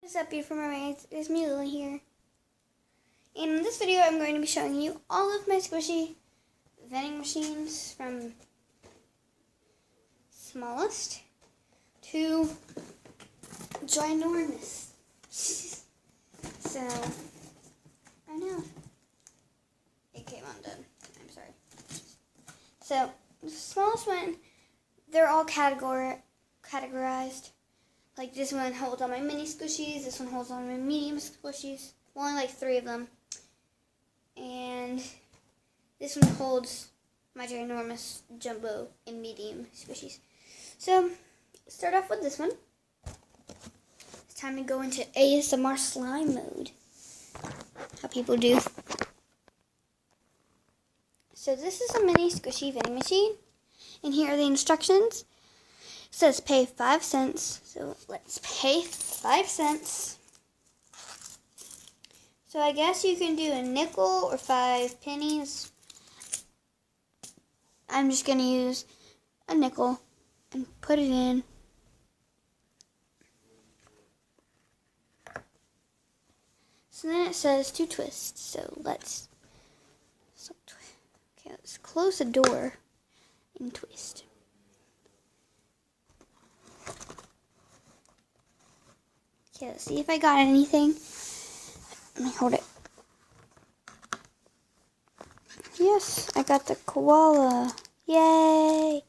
What's up, beautiful mermaids? It's me, Lily, here. And in this video, I'm going to be showing you all of my squishy vending machines from smallest to ginormous. So, I know. It came undone. I'm sorry. So, the smallest one, they're all categorized. Like, this one holds all my mini squishies, this one holds all my medium squishies. Well, only like 3 of them. And this one holds my ginormous jumbo and medium squishies. So, start off with this one. It's time to go into ASMR slime mode. How people do. So, this is a mini squishy vending machine. And here are the instructions. It says pay 5 cents, so let's pay 5 cents. So I guess you can do a nickel or 5 pennies. I'm just going to use a nickel and put it in. So then it says to twist, so let's close the door and twist. Okay, let's see if I got anything. Let me hold it. Yes, I got the koala. Yay!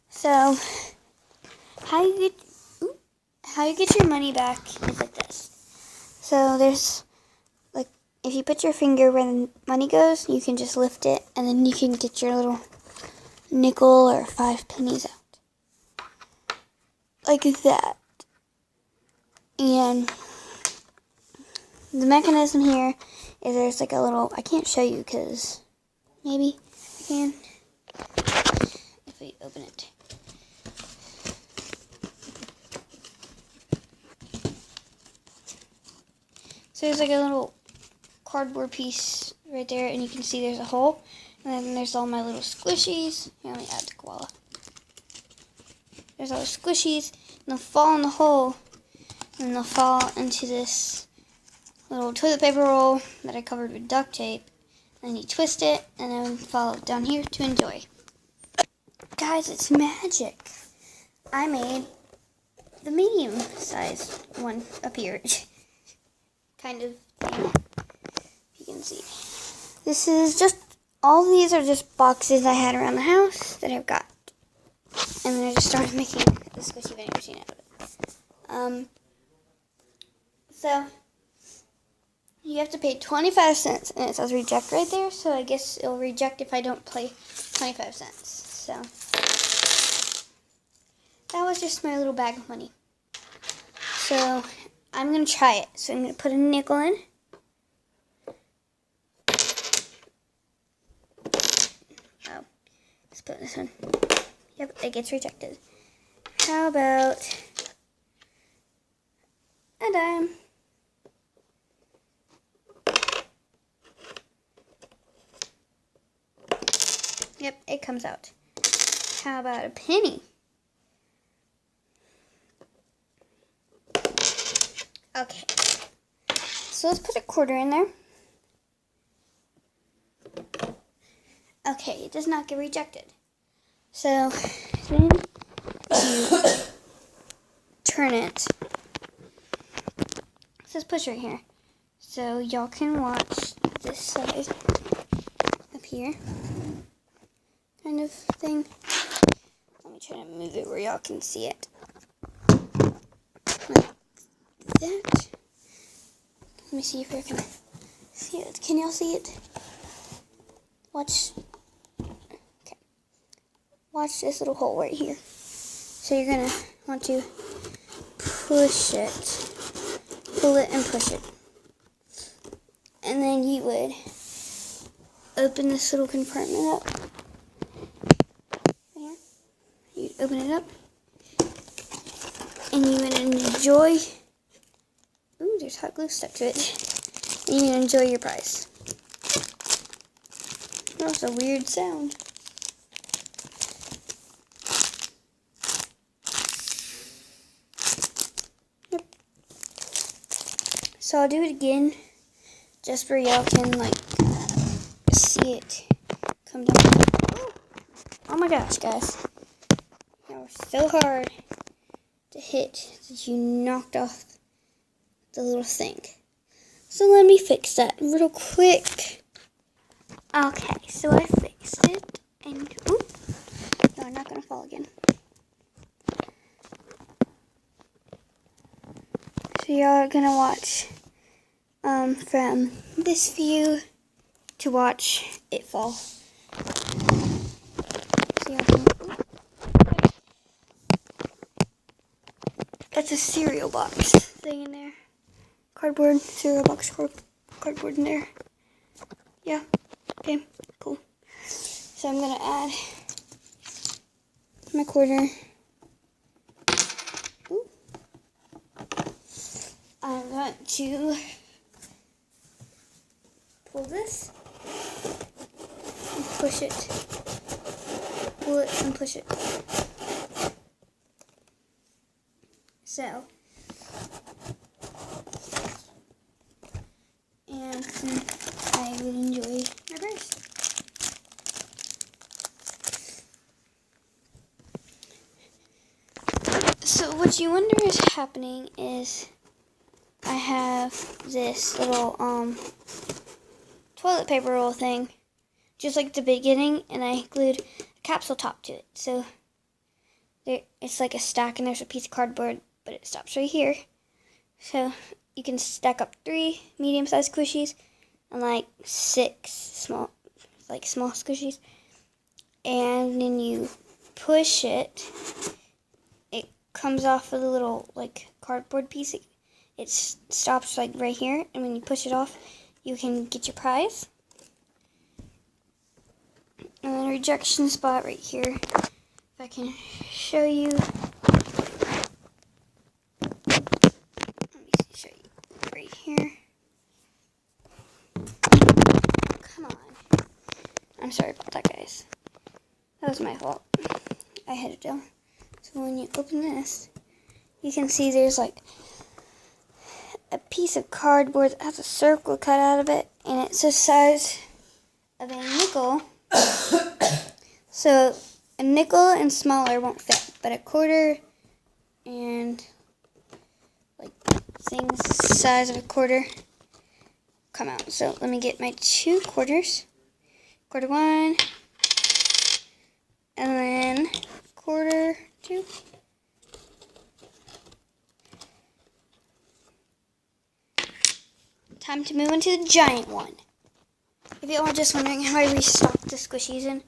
So, how you get your money back is like this. So there's, like, if you put your finger where the money goes, you can just lift it, and then you can get your little nickel or 5 pennies out. Like that. And the mechanism here is there's like a little, I can't show you because maybe I can if we open it. So there's like a little cardboard piece right there, and you can see there's a hole. And then there's all my little squishies. Here, let me add the koala. There's all the squishies, and they'll fall in the hole, and they'll fall into this little toilet paper roll that I covered with duct tape. And you twist it, and then fall down here to enjoy. Guys, it's magic. I made the medium-sized one up here. Kind of thing, if you can see. This is just, all these are just boxes I had around the house that I've got. And then I just started making the squishy vending machine out of it. So, you have to pay 25 cents. And it says reject right there. So I guess it'll reject if I don't pay 25 cents. So, that was just my little bag of money. So, I'm going to try it. So I'm going to put a nickel in. Oh, let's put this one. Yep, it gets rejected. How about a dime? Yep, it comes out. How about a penny? Okay, so let's put a quarter in there. Okay, it does not get rejected. So then you turn it. It says push right here. So y'all can watch this side up here. Kind of thing. Let me try to move it where y'all can see it. That. Let me see if I can see it. Can y'all see it? Watch. Okay. Watch this little hole right here. So you're gonna want to push it, pull it, and push it, and then you would open this little compartment up. There. You'd open it up, and you would enjoy. Ooh, there's hot glue stuck to it. And you enjoy your prize. That was a weird sound. So I'll do it again, just where y'all can like see it come down. Oh my gosh, guys. That was so hard to hit that you knocked off the little thing. So let me fix that real quick. Okay, so I fixed it, and no, I'm not gonna fall again. So y'all are gonna watch from this view to watch it fall. So y'all can, that's a cereal box thing in there. Cardboard, cereal box, cardboard in there. Yeah, okay, cool. So I'm gonna add my quarter. Ooh. I'm going to pull this and push it. Pull it and push it. So, and I really enjoy my purse. So what you wonder is happening is I have this little toilet paper roll thing, just like the beginning, and I glued a capsule top to it. So it's like a stack, and there's a piece of cardboard, but it stops right here. So you can stack up 3 medium-sized squishies and like 6 small squishies, and then you push it. It comes off of the little like cardboard piece. It stops like right here, and when you push it off, you can get your prize. And then a rejection spot right here. If I can show you. Let me show you right here. Come on. I'm sorry about that, guys. That was my fault. I had it down. So when you open this, you can see there's like a piece of cardboard that has a circle cut out of it, and it's the size of a nickel. So a nickel and smaller won't fit, but a quarter and like things the size of a quarter come out. So let me get my 2 quarters. Quarter 1, and then quarter 2. Time to move into the giant one. If you all are just wondering how I restock the squishies in,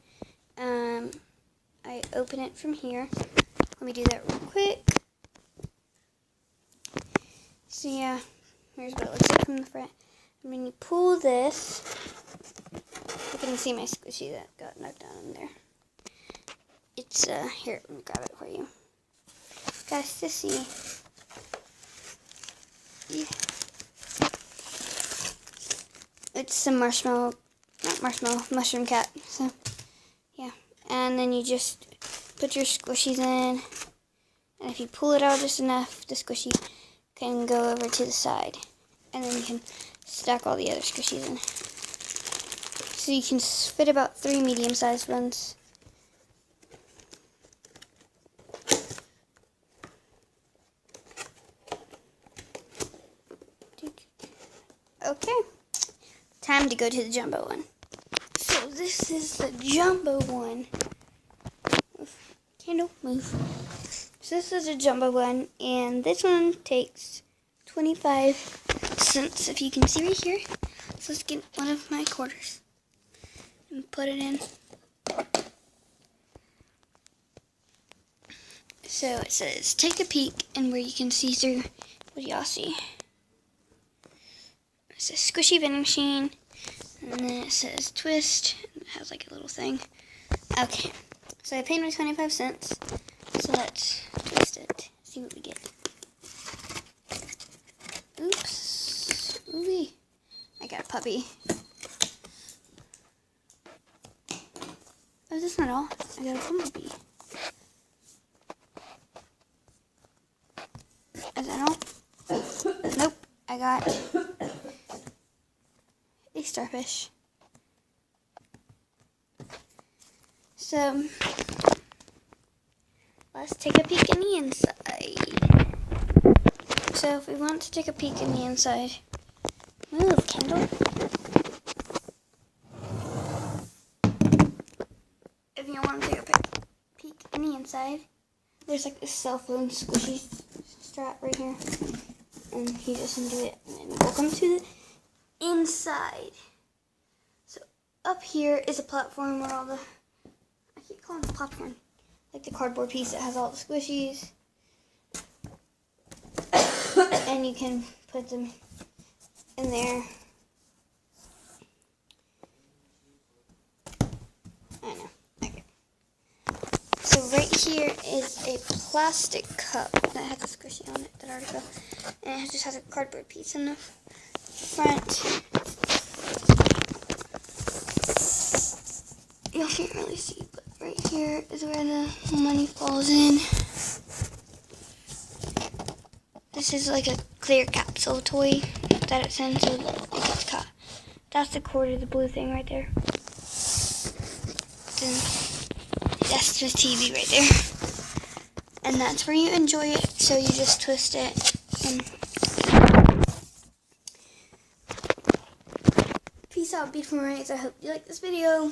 I open it from here. Let me do that real quick. So yeah, here's what it looks like from the front. And when you pull this, you can see my squishy that got knocked down in there. It's, here, let me grab it for you. Guys, to see. Yeah. It's some mushroom cat. So, yeah. And then you just put your squishies in. And if you pull it out just enough, the squishy can go over to the side. And then you can stack all the other squishies in. So you can fit about 3 medium-sized ones. Okay. Time to go to the jumbo one. So this is the jumbo one. Candle, move. So this is a jumbo one, and this one takes 25 cents, if you can see right here. So let's get one of my quarters and put it in. So it says, take a peek, and where you can see through, what do y'all see? It says squishy vending machine, and then it says twist, and it has like a little thing. Okay, so I paid my 25 cents, so let's twist it, see what we get. Oops, ooh, I got a puppy. Oh, that's not all, I got a bumblebee. Is that all? Nope, I got a starfish. So let's take a peek in the inside. So if we want to take a peek in the inside, move, Kendall. If you want to take a peek in the inside, there's like this cell phone squishy strap right here. And you just undo it, and then welcome to the inside. So up here is a platform where all the, I keep calling it a platform, like the cardboard piece that has all the squishies. And you can put them in there. I know. Okay. So right here is a plastic cup that has a squishy on it that I already fell. And it just has a cardboard piece in the front. You can't really see, but right here is where the money falls in. This is like a clear capsule toy that it sends, so it gets caught. That's the cord of the blue thing right there. Then that's the TV right there. And that's where you enjoy it, so you just twist it. And peace out, beautiful mermaids. I hope you like this video.